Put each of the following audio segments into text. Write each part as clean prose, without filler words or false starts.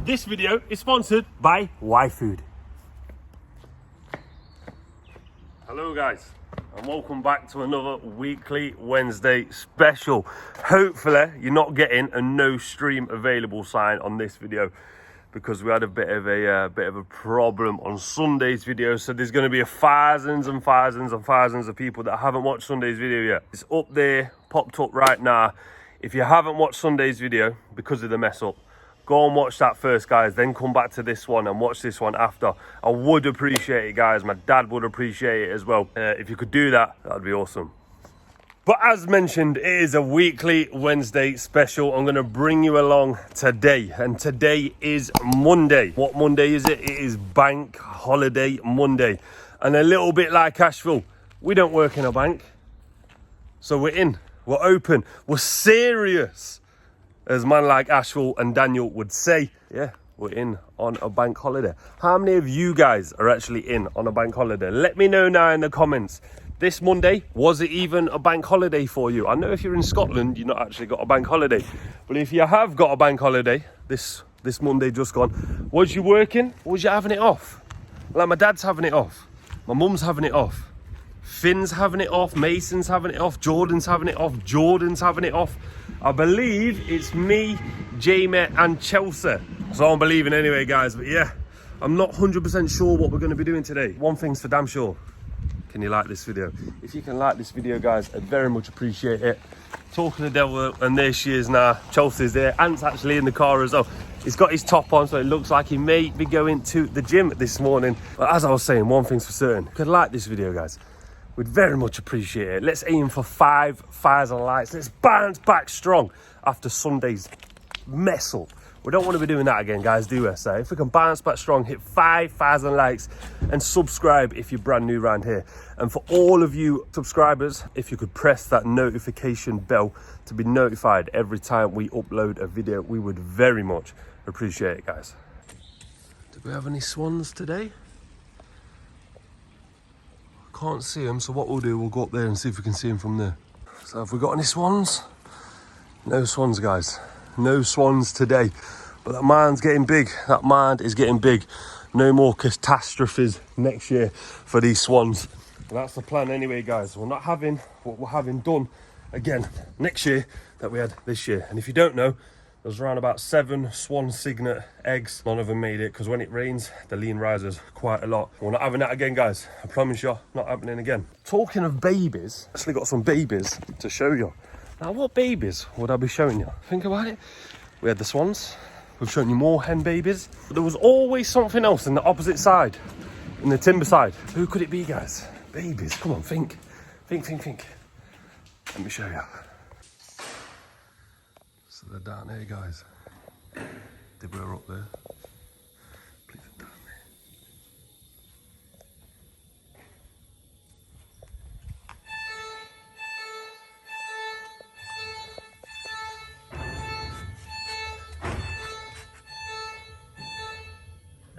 This video is sponsored by Y-Food. Hello guys, and welcome back to another weekly Wednesday special. Hopefully you're not getting a no stream available sign on this video, because we had a bit of a problem on Sunday's video. So there's going to be thousands and thousands and thousands of people that haven't watched Sunday's video yet. It's up there, popped up right now. If you haven't watched Sunday's video because of the mess up, go and watch that first, guys, then come back to this one and watch this one after. I would appreciate it, guys. My dad would appreciate it as well. If you could do that, that'd be awesome. But as mentioned, it is a weekly Wednesday special. I'm going to bring you along today, and today is Monday. What Monday is it? It is Bank Holiday Monday. And a little bit like Asheville, we don't work in a bank. So we're in, we're open, we're serious, as man like Asheville and Daniel would say. Yeah, we're in on a bank holiday. How many of you guys are actually in on a bank holiday? Let me know now in the comments. This Monday, was it even a bank holiday for you? I know if you're in Scotland, you've not actually got a bank holiday. But if you have got a bank holiday, this Monday just gone, was you working or was you having it off? Like my dad's having it off. My mum's having it off. Finn's having it off. Mason's having it off. Jordan's having it off. Jordan's having it off. I believe it's me, Jamie and Chelsea. So I'm believing anyway, guys. But yeah, I'm not 100% sure what we're going to be doing today. One thing's for damn sure. Can you like this video? If you can like this video, guys, I'd very much appreciate it. Talking to the devil, and there she is now. Chelsea's there. Ant's actually in the car as well. He's got his top on, so it looks like he may be going to the gym this morning. But as I was saying, one thing's for certain. If you could like this video, guys, we'd very much appreciate it. Let's aim for 5,000 likes. Let's bounce back strong after Sunday's mess up. We don't want to be doing that again, guys, do we? So if we can bounce back strong, hit 5,000 likes, and subscribe if you're brand new around here. And for all of you subscribers, if you could press that notification bell to be notified every time we upload a video, we would very much appreciate it, guys. Did we have any swans today? I can't see them, so what we'll do, we'll go up there and see if we can see them from there. So have we got any swans? No swans, guys. No swans today. But that mind's getting big. That mind is getting big. No more catastrophes next year for these swans. And that's the plan anyway, guys. We're not having what we're having done again next year that we had this year. And if you don't know, there's around about 7 swan cygnet eggs. None of them made it, because when it rains, the lean rises quite a lot. We're not having that again, guys. I promise you, not happening again. Talking of babies, actually got some babies to show you. Now, what babies would I be showing you? Think about it. We had the swans. We've shown you more hen babies. But there was always something else in the opposite side, in the timber side. Who could it be, guys? Babies. Come on, think. Think. Let me show you. So they're down there, guys. They were up there. Please, they're down there.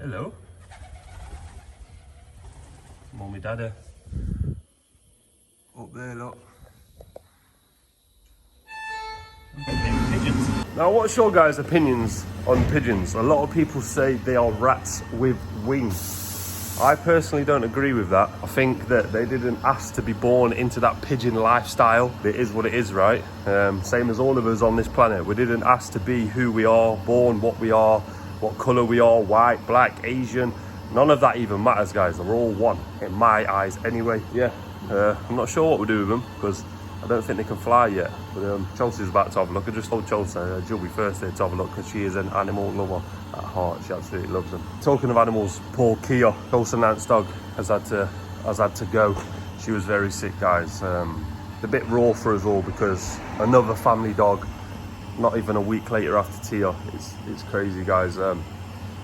Hello. Mommy, daddy. Up there, look. Pigeons. Now, what's your guys' opinions on pigeons? A lot of people say they are rats with wings. I personally don't agree with that. I think that they didn't ask to be born into that pigeon lifestyle. It is what it is, right? Same as all of us on this planet. We didn't ask to be who we are, born what we are, what colour we are, white, black, Asian. None of that even matters, guys. They're all one, in my eyes anyway. Yeah, I'm not sure what we'll do with them, because I don't think they can fly yet. But Chelsea's about to have a look. I just told Chelsea she'll be first there to have a look, because she is an animal lover at heart. She absolutely loves them. Talking of animals, poor Kia, Chelsea and Ant's dog, has had to go. She was very sick, guys. A bit raw for us all, because another family dog, not even a week later after Tia. It's crazy, guys.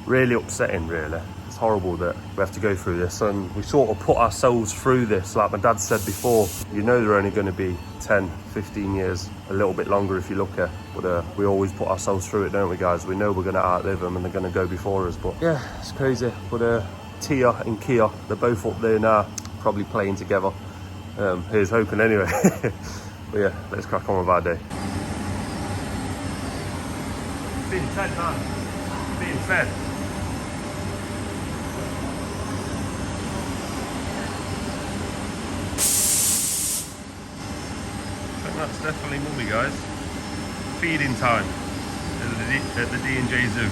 Really upsetting, really. It's horrible that we have to go through this, and we sort of put ourselves through this. Like my dad said before, you know they're only going to be 10, 15 years, a little bit longer if you look at. But we always put ourselves through it, don't we, guys? We know we're going to outlive them and they're going to go before us. But yeah, it's crazy. But Tia and Kia, they're both up there now, probably playing together. Here's hoping anyway. But yeah, let's crack on with our day. Finn, turn time. Finn. getting fed. I think that's definitely mummy, guys. Feeding time at the D&J Zoo.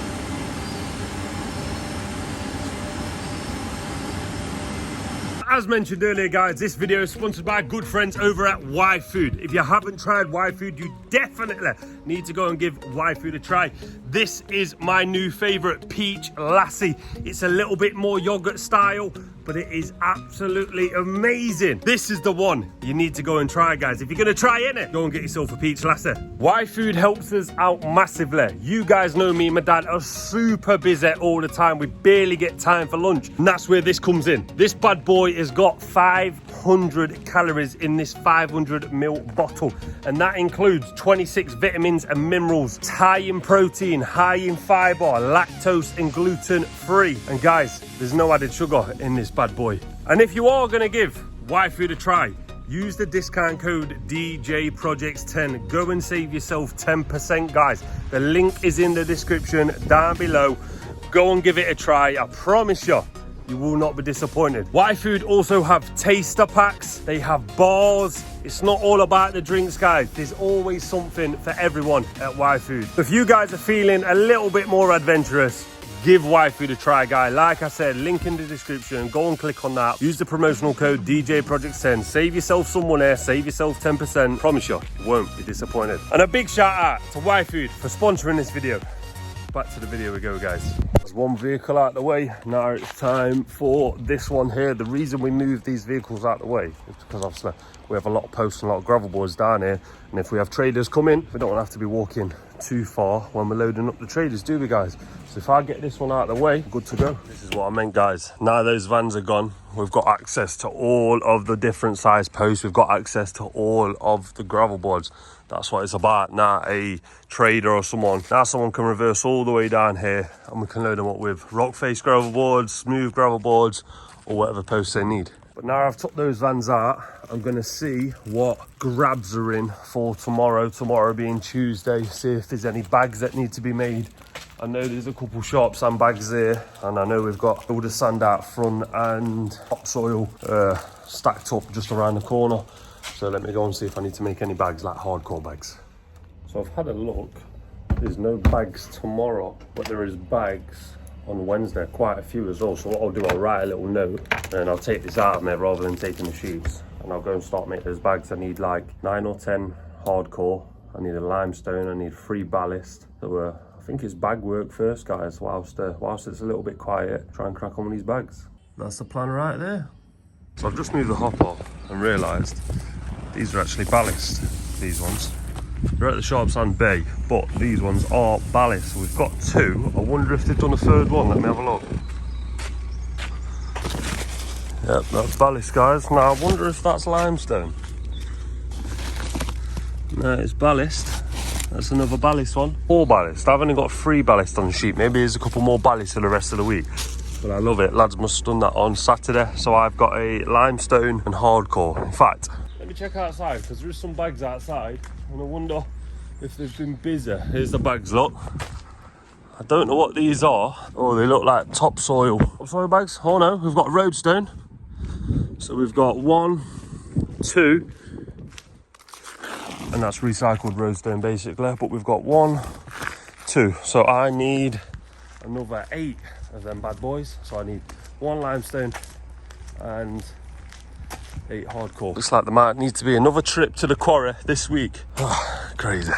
As mentioned earlier, guys, this video is sponsored by good friends over at Y Food. If you haven't tried Y Food, you definitely need to go and give Y Food a try. This is my new favorite, peach lassi. It's a little bit more yogurt style, but it is absolutely amazing. This is the one you need to go and try, guys. If you're gonna try any, go and get yourself a peach lassi. Y Food helps us out massively. You guys know me and my dad are super busy all the time. We barely get time for lunch, and that's where this comes in. This bad boy has got 500 calories in this 500ml bottle, and that includes 26 vitamins and minerals, high in protein, high in fiber, lactose and gluten free. And guys, there's no added sugar in this bad boy. And if you are gonna give Y Food a try, use the discount code DJProjects10. Go and save yourself 10%, guys. The link is in the description down below. Go and give it a try. I promise you, you will not be disappointed. Y Food also have taster packs. They have bars. It's not all about the drinks, guys. There's always something for everyone at Y Food. If you guys are feeling a little bit more adventurous, give Y Food a try, guys. Like I said, link in the description. Go and click on that. Use the promotional code DJProjects10. Save yourself some money. Save yourself 10%. Promise you won't be disappointed. And a big shout out to Y Food for sponsoring this video. Back to the video we go, guys. There's one vehicle out the way. Now it's time for this one here. The reason we move these vehicles out the way is because obviously we have a lot of posts and a lot of gravel boards down here. And if we have traders come in, we don't have to be walking too far when we're loading up the traders, do we, guys? So if I get this one out of the way, good to go. This is what I meant, guys. Now those vans are gone, we've got access to all of the different size posts. We've got access to all of the gravel boards. That's what it's about. Now a trader or someone can reverse all the way down here and we can load them up with rock face gravel boards, smooth gravel boards, or whatever posts they need. But now I've took those vans out, I'm gonna see what grabs are in for tomorrow. Tomorrow being Tuesday, see if there's any bags that need to be made. I know there's a couple sharp sand bags there, and I know we've got all the sand out front and topsoil stacked up just around the corner. So let me go and see if I need to make any bags, like hardcore bags. So I've had a look. There's no bags tomorrow, but there is bags on Wednesday, quite a few as well. So what I'll do, I'll write a little note and I'll take this out of me rather than taking the sheets. And I'll go and start making those bags. I need like 9 or 10 hardcore. I need a limestone, I need 3 ballast. So I think it's bag work first, guys, whilst it's a little bit quiet. Try and crack on with these bags. That's the plan right there. So I've just moved the hop off and realised these are actually ballast, these ones. They're at the sharp sand bay, but these ones are ballast. So we've got 2. I wonder if they've done a 3rd one. Let me have a look. Yep, that's ballast, guys. Now I wonder if that's limestone. No, it's ballast. That's another ballast one. 4 ballast. I've only got 3 ballast on the sheet. Maybe there's a couple more ballast for the rest of the week. But I love it. Lads must have done that on Saturday. So I've got a limestone and hardcore. In fact, let me check outside, because there is some bags outside. And I wonder if they've been busy. Here's the bags, look. I don't know what these are. Oh, they look like topsoil. Topsoil bags? Oh no, we've got roadstone. So we've got 1, 2, and that's recycled roadstone basically. But we've got 1, 2. So I need another 8 of them bad boys. So I need 1 limestone and 8 hardcore. Looks like there might need to be another trip to the quarry this week. Oh, crazy.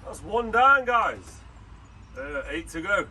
That's one down, guys. 8 to go.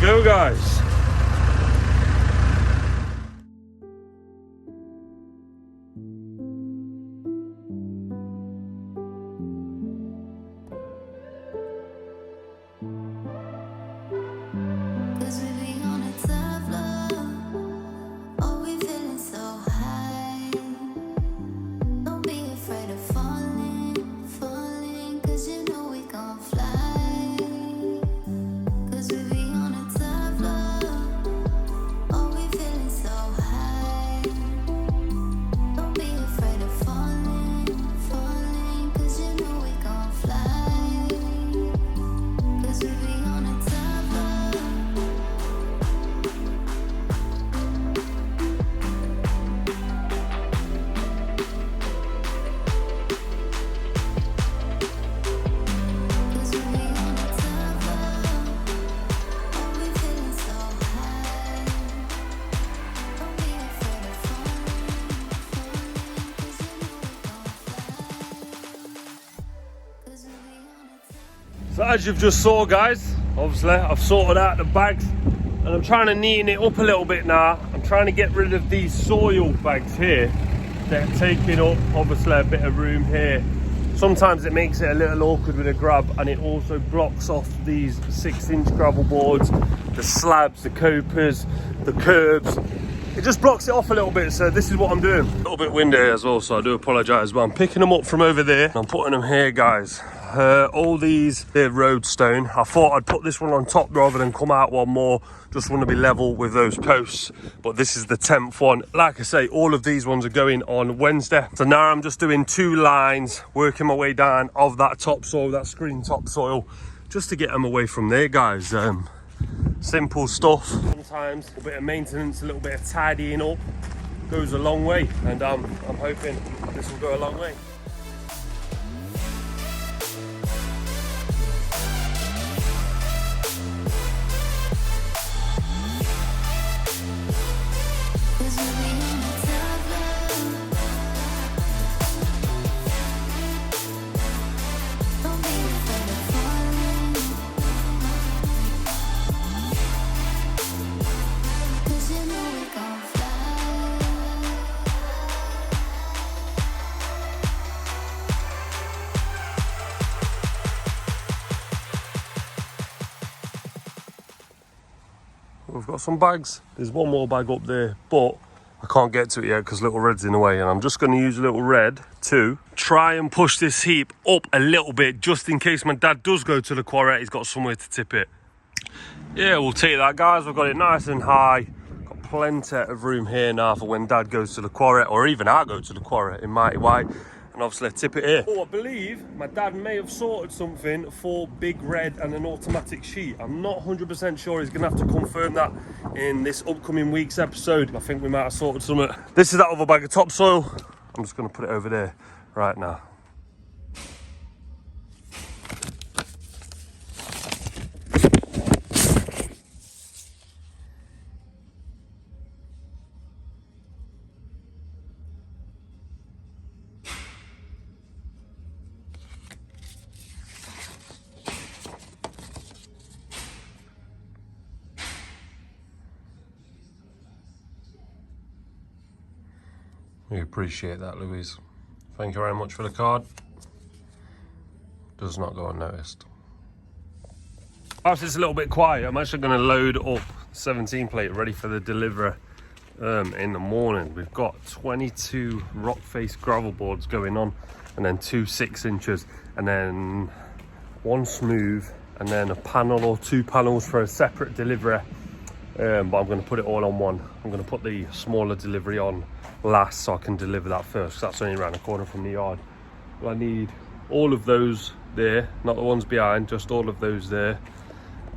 Go, guys. So as you've just saw, guys, obviously I've sorted out the bags and I'm trying to neaten it up a little bit now. I'm trying to get rid of these soil bags here. They're taking up obviously a bit of room here. Sometimes it makes it a little awkward with a grab, and it also blocks off these 6-inch gravel boards, the slabs, the copers, the curbs. It just blocks it off a little bit, so this is what I'm doing. A little bit windy as well, so I do apologise, but I'm picking them up from over there. I'm putting them here, guys. All these, they're road stone. I thought I'd put this one on top rather than come out one more. Just want to be level with those posts, but this is the 10th one. Like I say, all of these ones are going on Wednesday. So now I'm just doing 2 lines, working my way down of that topsoil, that screen topsoil, just to get them away from there, guys. Simple stuff. Sometimes a bit of maintenance, a little bit of tidying up, goes a long way, and I'm hoping this will go a long way. We've got some bags. There's one more bag up there, but I can't get to it yet because Little Red's in the way, and I'm just going to use Little Red to try and push this heap up a little bit, just in case my dad does go to the quarry, he's got somewhere to tip it. Yeah, we'll take that, guys. We've got it nice and high. Got plenty of room here now for when dad goes to the quarry, or even I go to the quarry in Mighty White. And obviously tip it here. Oh, I believe my dad may have sorted something for Big Red and an automatic sheet. I'm not 100% sure. He's gonna have to confirm that in this upcoming week's episode. I think we might have sorted something. This is that other bag of topsoil. I'm just gonna put it over there right now. We appreciate that, Louise. Thank you very much for the card. Does not go unnoticed. Whilst it's a little bit quiet, I'm actually going to load up 17 plate ready for the delivery in the morning. We've got 22 rock face gravel boards going on, and then 2 6-inches, and then 1 smooth, and then a panel or 2 panels for a separate delivery. But I'm going to put it all on one. I'm going to put the smaller delivery on last so I can deliver that first. That's only around the corner from the yard. Well, I need all of those there, not the ones behind, just all of those there.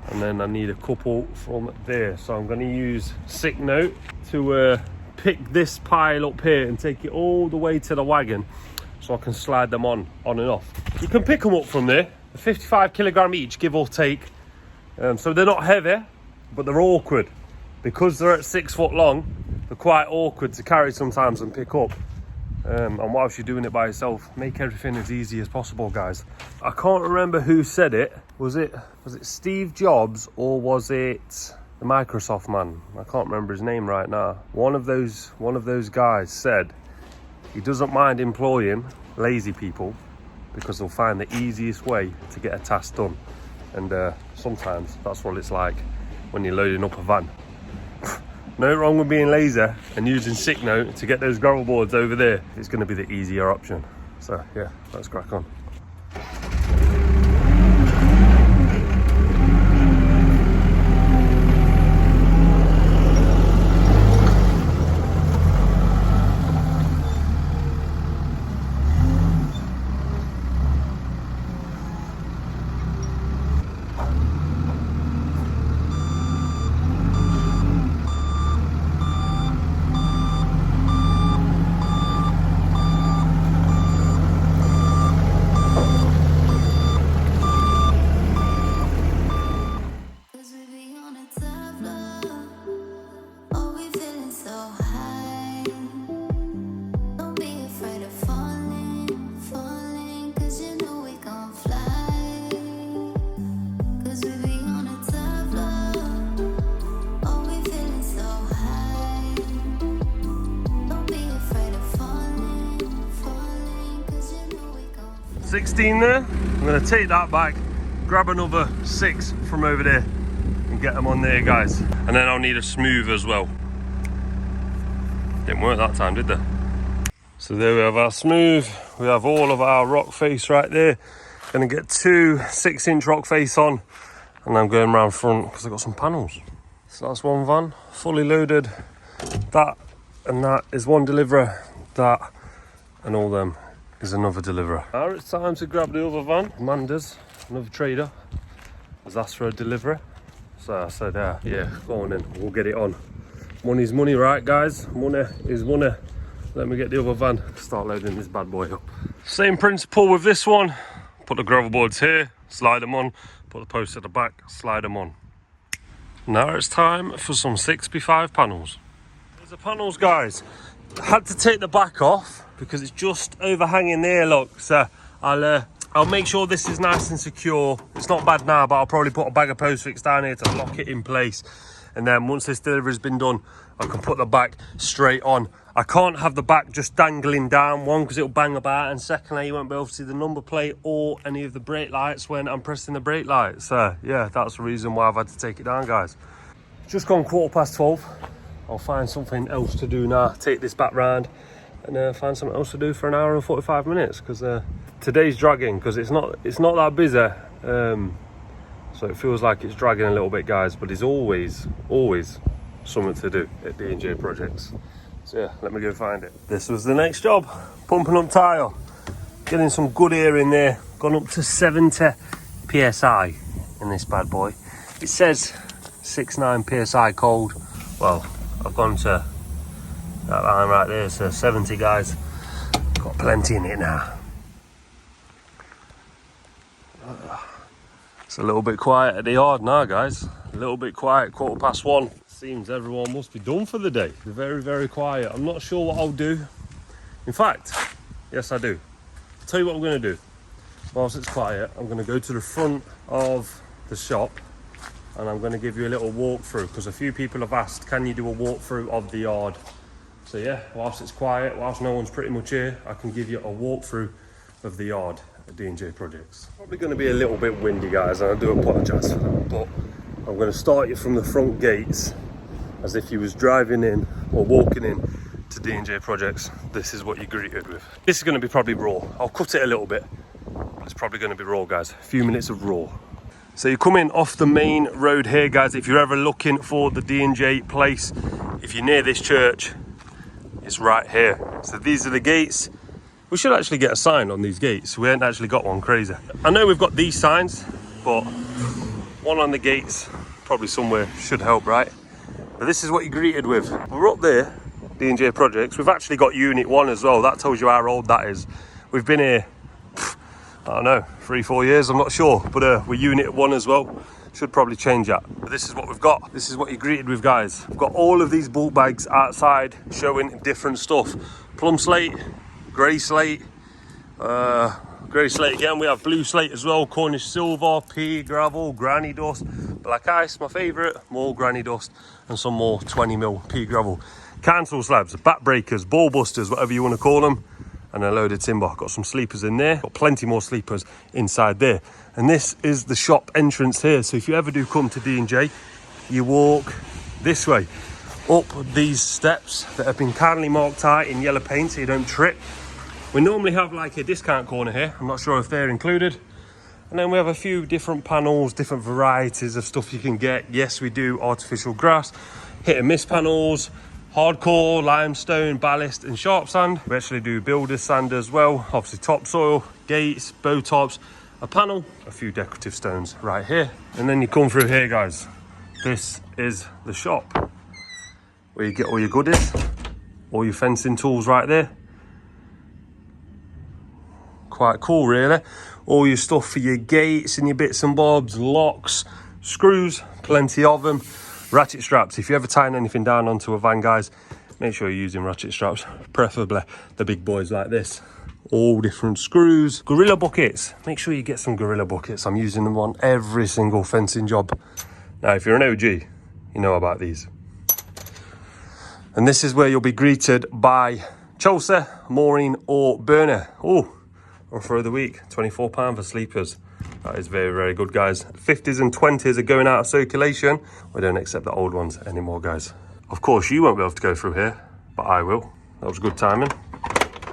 And then I need a couple from there. So I'm going to use Sick Note to pick this pile up here and take it all the way to the wagon so I can slide them on and off. You can pick them up from there. 55 kilogram each, give or take. So they're not heavy, but they're awkward. Because they're at 6 foot long, they're quite awkward to carry sometimes and pick up. And whilst you're doing it by yourself, make everything as easy as possible, guys. I can't remember who said it. Was it Steve Jobs or was it the Microsoft man? I can't remember his name right now. One of those guys said he doesn't mind employing lazy people because they'll find the easiest way to get a task done. And sometimes that's what it's like when you're loading up a van. No wrong with being lazy and using Sick Note to get those gravel boards over there. It's going to be the easier option. So yeah, let's crack on. $16 there. I'm going to take that back, grab another 6 from over there and get them on there, guys. And then I'll need a smooth as well. Didn't work that time, did they? So there we have our smooth. We have all of our rock face right there. Going to get 2 6-inch rock face on, and I'm going around front because I've got some panels. So that's one van fully loaded. That and that is one deliverer. That and all them is another deliverer. Now it's time to grab the other van. Amanda's, another trader, has asked for a delivery. So I said, yeah, go on in, we'll get it on. Money's money, right guys? Money is money. Let me get the other van, start loading this bad boy up. Same principle with this one. Put the gravel boards here, slide them on, put the posts at the back, slide them on. Now it's time for some 6x5 panels. There's the panels, guys. I had to take the back off because it's just overhanging there, look. So I'll make sure this is nice and secure. It's not bad now, but I'll probably put a bag of post fix down here to lock it in place. And then once this delivery's been done, I can put the back straight on. I can't have the back just dangling down, one, because it'll bang about, and secondly, you won't be able to see the number plate or any of the brake lights when I'm pressing the brake lights. So yeah, that's the reason why I've had to take it down, guys. Just gone 12:15. I'll find something else to do now. Take this back round and find something else to do for an hour and 45 minutes, because today's dragging, because it's not that busy. So it feels like it's dragging a little bit, guys, but there's always something to do at D&J Projects. So yeah, let me go find it. This was the next job, pumping up tyre, getting some good air in there. Gone up to 70 psi in this bad boy. It says 69 psi cold. Well, I've gone to that line right there, so 70, guys. Got plenty in it now. It's a little bit quiet at the yard now, guys. A little bit quiet, 1:15. Seems everyone must be done for the day. Very, very quiet. I'm not sure what I'll do. In fact, yes, I do. I'll tell you what I'm going to do. Whilst it's quiet, I'm going to go to the front of the shop and I'm going to give you a little walkthrough, because a few people have asked, can you do a walkthrough of the yard? So yeah, whilst it's quiet, whilst no one's pretty much here, I can give you a walkthrough of the yard at D&J Projects. Probably going to be a little bit windy, guys, and I do apologise for that, but I'm going to start you from the front gates as if you was driving in or walking in to D&J Projects. This is what you're greeted with. This is going to be probably raw. I'll cut it a little bit, but it's probably going to be raw, guys. A few minutes of raw. So you're coming off the main road here, guys. If you're ever looking for the D&J place, if you're near this church, it's right here. So these are the gates. We should actually get a sign on these gates. We ain't actually got one, crazy. I know we've got these signs, but one on the gates, probably somewhere, should help, right? But this is what you're greeted with. We're up there, D&J Projects. We've actually got Unit 1 as well. That tells you how old that is. We've been here, I don't know, 3-4 years, I'm not sure. But we're Unit 1 as well. Should probably change that. But this is what we've got. This is what you're greeted with, guys. We've got all of these bulk bags outside showing different stuff. Plum slate, grey slate, grey slate again. We have blue slate as well, Cornish silver, pea gravel, granny dust, black ice, my favourite, more granny dust, and some more 20mm pea gravel. Cancel slabs, back breakers, ball busters, whatever you want to call them, and a load of timber. Got some sleepers in there, got plenty more sleepers inside there. And this is the shop entrance here. So if you ever do come to D&J, you walk this way, up these steps that have been kindly marked out in yellow paint so you don't trip. We normally have like a discount corner here. I'm not sure if they're included. And then we have a few different panels, different varieties of stuff you can get. Yes, we do artificial grass, hit and miss panels, hardcore, limestone, ballast and sharp sand. We actually do builder's sand as well. Obviously topsoil, gates, bow tops, a panel, a few decorative stones right here. And then you come through here, guys. This is the shop where you get all your goodies, all your fencing tools right there. Quite cool, really. All your stuff for your gates and your bits and bobs, locks, screws, plenty of them. Ratchet straps. If you're ever tying anything down onto a van, guys, make sure you're using ratchet straps, preferably the big boys like this. All different screws. Gorilla buckets. Make sure you get some Gorilla buckets. I'm using them on every single fencing job. Now, if you're an OG, you know about these. And this is where you'll be greeted by Chelsea, Maureen or Burner. Oh, offer of the week, £24 for sleepers. That is very, very good, guys. 50s and 20s are going out of circulation. We don't accept the old ones anymore, guys. Of course, you won't be able to go through here, but I will. That was good timing.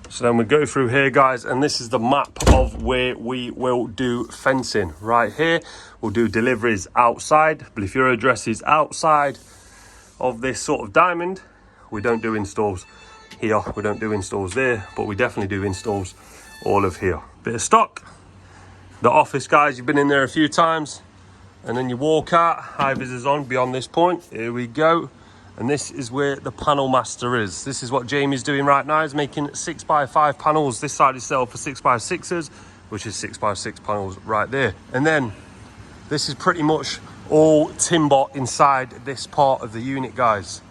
So then we go through here, guys, and this is the map of where we will do fencing. Right here, we'll do deliveries outside, but if your address is outside of this sort of diamond, we don't do installs here. We don't do installs there, but we definitely do installs all of here. Bit of stock. The office, guys, you've been in there a few times, and then you walk out, high visors on beyond this point. Here we go. And this is where the panel master is. This is what Jamie's doing right now. He's making 6x5 panels. This side is set up for 6x6s, which is 6x6 panels right there. And then this is pretty much all timber inside this part of the unit, guys.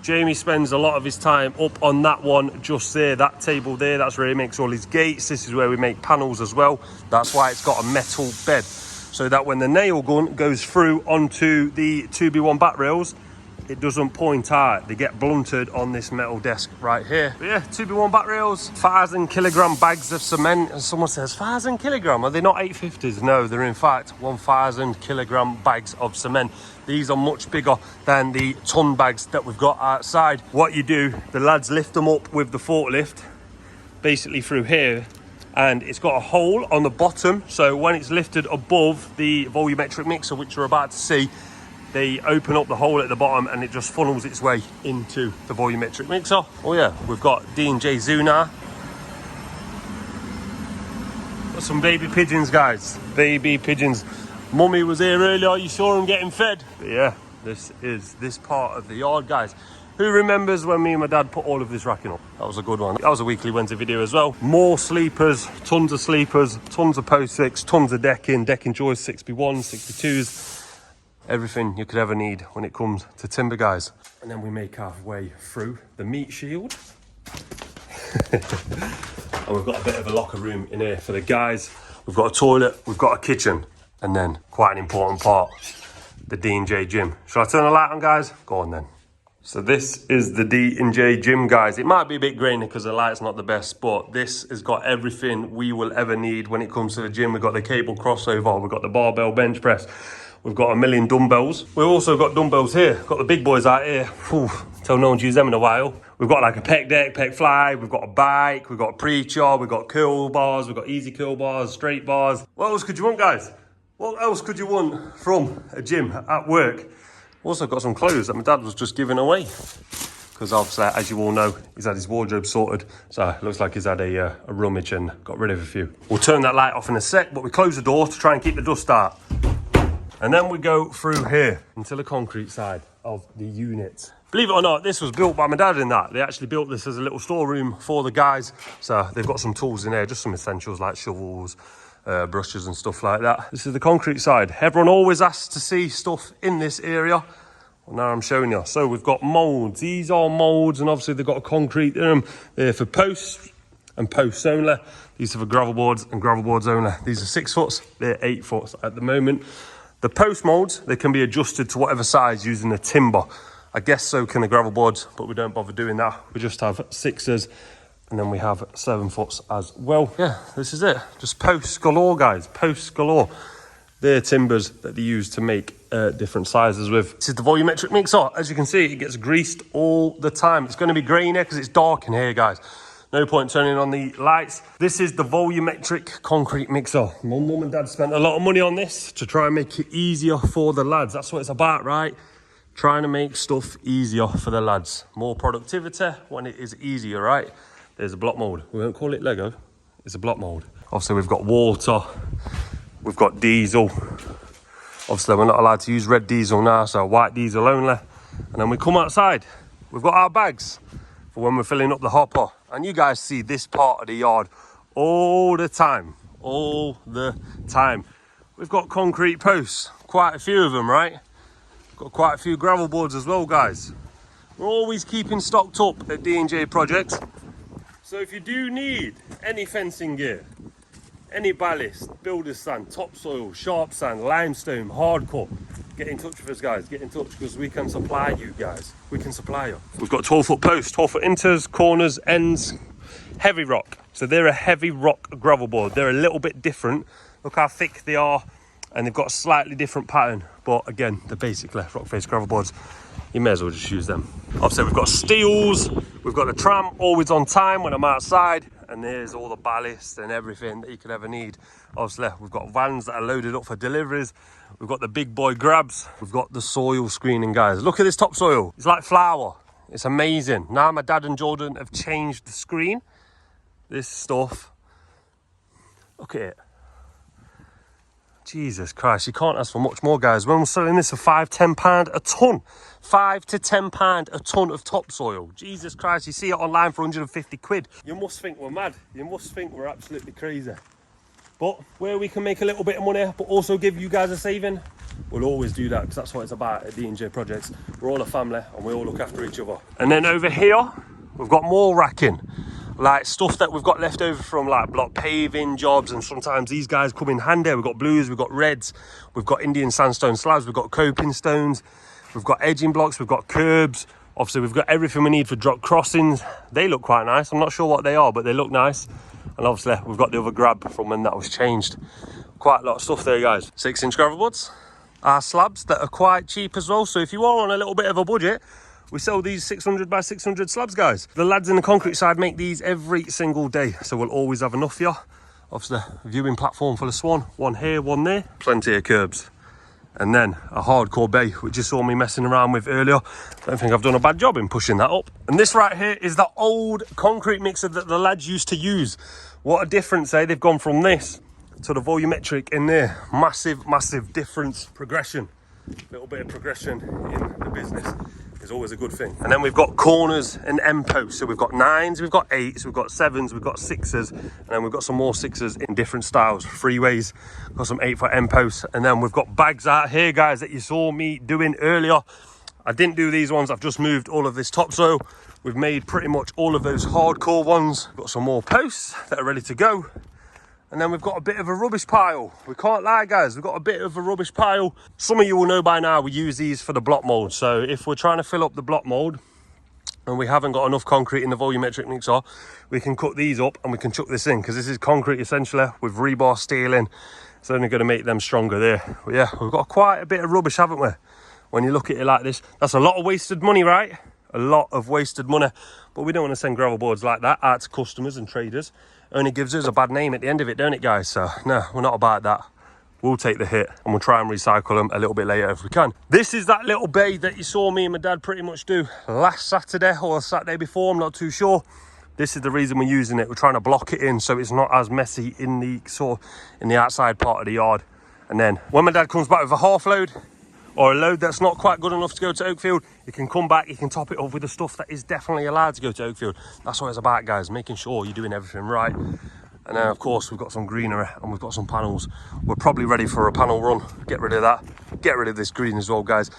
Jamie spends a lot of his time up on that one just there, that table there. That's where he makes all his gates. This is where we make panels as well. That's why it's got a metal bed, so that when the nail gun goes through onto the 2B1 back rails, it doesn't point out. They get blunted on this metal desk right here. But yeah, 2B1 back rails, 1,000 kilogram bags of cement. And someone says, 1,000 kilogram? Are they not 850s? No, they're in fact 1,000 kilogram bags of cement. These are much bigger than the ton bags that we've got outside. What you do, the lads lift them up with the forklift, basically through here, and it's got a hole on the bottom. So when it's lifted above the volumetric mixer, which you're about to see, they open up the hole at the bottom and it just funnels its way into the volumetric mixer. Oh yeah, we've got D&J Zuna. Got some baby pigeons, guys. Baby pigeons. Mummy was here earlier, you saw them getting fed. But yeah, this is this part of the yard, guys. Who remembers when me and my dad put all of this racking up? That was a good one. That was a weekly Wednesday video as well. More sleepers, tons of post six, tons of decking joists, 61, 62s. Everything you could ever need when it comes to timber, guys. And then we make our way through the meat shield. And we've got a bit of a locker room in here for the guys. We've got a toilet, we've got a kitchen, and then quite an important part, the D&J gym. Shall I turn the light on, guys? Go on then. So this is the D&J gym, guys. It might be a bit grainy because the light's not the best, but this has got everything we will ever need when it comes to the gym. We've got the cable crossover, we've got the barbell bench press, we've got a million dumbbells. We've also got dumbbells here. Got the big boys out here. Whew, tell no one's used them in a while. We've got like a pec deck, pec fly. We've got a bike. We've got a preacher. We've got curl bars. We've got easy curl bars, straight bars. What else could you want, guys? What else could you want from a gym at work? Also got some clothes that my dad was just giving away. Because obviously, as you all know, he's had his wardrobe sorted. So it looks like he's had a rummage and got rid of a few. We'll turn that light off in a sec, but we close the door to try and keep the dust out. And then we go through here into the concrete side of the unit. Believe it or not, this was built by my dad in that. They actually built this as a little storeroom for the guys. So they've got some tools in there, just some essentials like shovels, brushes and stuff like that. This is the concrete side. Everyone always asks to see stuff in this area. Well, now I'm showing you. So we've got molds. These are molds, and obviously they've got a concrete in them. They're for posts and posts only. These are for gravel boards and gravel boards only. These are 6 foot, they're 8 foot at the moment. The post molds, they can be adjusted to whatever size using the timber. I guess so can the gravel boards, but we don't bother doing that. We just have 6s, and then we have 7 foots as well. Yeah, this is it. Just posts galore, guys. Posts galore. They're timbers that they use to make different sizes with. This is the volumetric mixer. As you can see, it gets greased all the time. It's going to be grey in here because it's dark in here, guys. No point turning on the lights. This is the volumetric concrete mixer. My mum and dad spent a lot of money on this to try and make it easier for the lads. That's what it's about, right? Trying to make stuff easier for the lads. More productivity when it is easier, right? There's a block mold. We won't call it Lego. It's a block mold. Obviously, we've got water. We've got diesel. Obviously, we're not allowed to use red diesel now, so white diesel only. And then we come outside. We've got our bags for when we're filling up the hopper. And you guys see this part of the yard all the time. All the time. We've got concrete posts. Quite a few of them, right? Got quite a few gravel boards as well, guys. We're always keeping stocked up at D&J Projects. So if you do need any fencing gear, any ballast, builder's sand, topsoil, sharp sand, limestone, hardcore, get in touch with us, guys. Get in touch because we can supply you guys. We can supply you. We've got 12-foot posts, 12-foot inters, corners, ends, heavy rock. So they're a heavy rock gravel board. They're a little bit different. Look how thick they are, and they've got a slightly different pattern. But again, they're basically rock face gravel boards. You may as well just use them. Obviously, we've got steels. We've got the tram, always on time when I'm outside. And there's all the ballast and everything that you could ever need. Obviously, we've got vans that are loaded up for deliveries. We've got the big boy grabs. We've got the soil screening, guys. Look at this topsoil. It's like flour. It's amazing. Now my dad and Jordan have changed the screen. This stuff. Look at it. Jesus Christ, you can't ask for much more, guys. When we're selling this for £5, £10 a ton. £5 to £10 a tonne of topsoil. Jesus Christ, you see it online for 150 quid. You must think we're mad. You must think we're absolutely crazy. But where we can make a little bit of money, but also give you guys a saving, we'll always do that, because that's what it's about at D&J Projects. We're all a family and we all look after each other. And then over here, we've got more racking. Like stuff that we've got left over from like block paving jobs, and sometimes these guys come in handy. We've got blues, we've got reds, we've got Indian sandstone slabs, we've got coping stones, we've got edging blocks, we've got curbs. Obviously we've got everything we need for drop crossings. They look quite nice. I'm not sure what they are, but they look nice. And obviously we've got the other grab from when that was changed. Quite a lot of stuff there, guys. 6-inch gravel boards, our slabs that are quite cheap as well. So if you are on a little bit of a budget, we sell these 600 by 600 slabs, guys. The lads in the concrete side make these every single day, so we'll always have enough for you. Obviously, viewing platform full of swan, one here, one there, plenty of curbs. And then a hardcore bay, which you saw me messing around with earlier. Don't think I've done a bad job in pushing that up. And this right here is the old concrete mixer that the lads used to use. What a difference, eh? They've gone from this to the volumetric in there. Massive, massive difference, progression. A little bit of progression in the business is always a good thing. And then we've got corners and end posts. So we've got 9s, we've got 8s, we've got 7s, we've got 6s, and then we've got some more 6s in different styles. Freeways, got some 8-foot end posts, and then we've got bags out here, guys, that you saw me doing earlier. I didn't do these ones, I've just moved all of this topsoil. We've made pretty much all of those hardcore ones. Got some more posts that are ready to go. And then we've got a bit of a rubbish pile. We can't lie, guys, we've got a bit of a rubbish pile. Some of you will know by now we use these for the block mold. So if we're trying to fill up the block mold and we haven't got enough concrete in the volumetric mixer, we can cut these up and we can chuck this in, because this is concrete essentially with rebar steel in. It's only going to make them stronger there. But yeah, we've got quite a bit of rubbish, haven't we? When you look at it like this, that's a lot of wasted money, right? A lot of wasted money. But we don't want to send gravel boards like that out to customers and traders. Only gives us a bad name at the end of it, don't it, guys? So no, we're not about that. We'll take the hit and we'll try and recycle them a little bit later if we can. This is that little bay that you saw me and my dad pretty much do last Saturday or Saturday before, I'm not too sure. This is the reason we're using it. We're trying to block it in so it's not as messy in the outside part of the yard. And then when my dad comes back with a half load or a load that's not quite good enough to go to Oakfield, you can come back, you can top it up with the stuff that is definitely allowed to go to Oakfield. That's what it's about, guys, making sure you're doing everything right. And then of course we've got some greenery and we've got some panels. We're probably ready for a panel run. Get rid of that, get rid of this green as well, guys.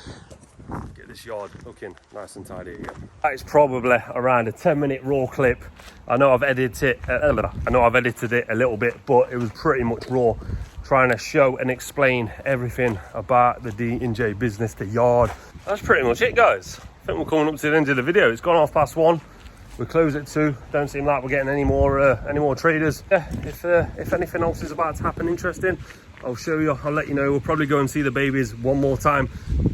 Get this yard looking nice and tidy again. That is probably around a 10-minute raw clip. I know I've edited it a little bit, but it was pretty much raw, trying to show and explain everything about the D&J business, the yard. That's pretty much it, guys. I think we're coming up to the end of the video. It's gone 1:30. We close at 2. Don't seem like we're getting any more traders. Yeah, if anything else is about to happen interesting, I'll show you, I'll let you know. We'll probably go and see the babies one more time.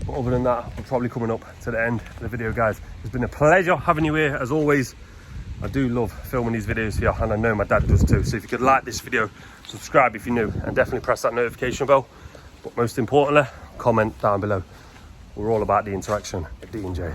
But other than that, we're probably coming up to the end of the video, guys. It's been a pleasure having you here, as always. I do love filming these videos here, and I know my dad does too. So if you could like this video, subscribe if you're new, and definitely press that notification bell. But most importantly, comment down below. We're all about the interaction at D&J.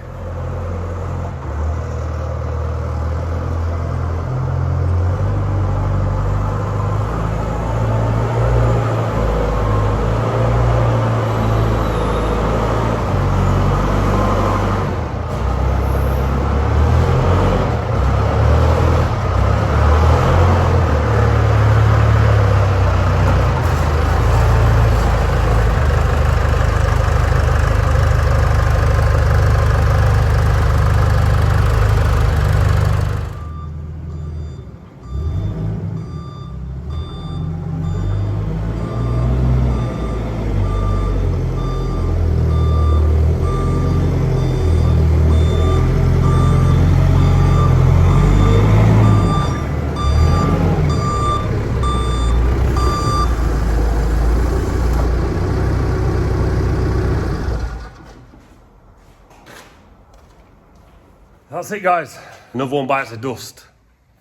That's it, guys. Another one bites the dust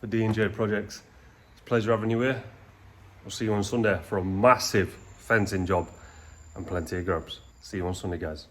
for D&J Projects. It's a pleasure having you here. We'll see you on Sunday for a massive fencing job and plenty of grubs. See you on Sunday, guys.